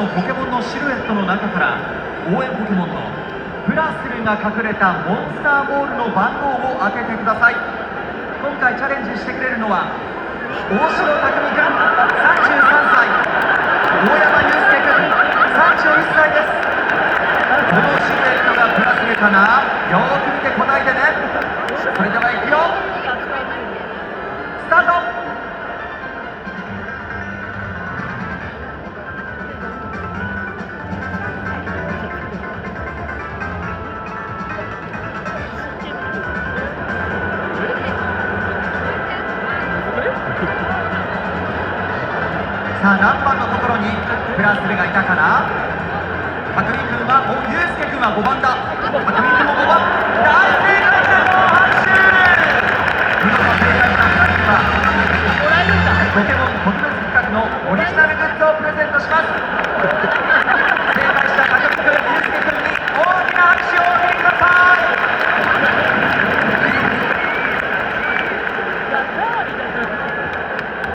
のポケモンのシルエットの中から応援ポケモンのプラスルが隠れたモンスターボールの番号を当ててください。今回チャレンジしてくれるのは大城匠君33歳、大山祐介君31歳です。このシルエットがプラスルかな、よーく見てこないでね。それではいくよ、スタート。さあ何番のところにプラスルがいたかな。たくみくんは、ゆうすけくんは5番だ。たくみくんも5番、大正解です。拍手。見事正解した2人にはポケモン特別企画のオリジナルグッズをプレゼントします。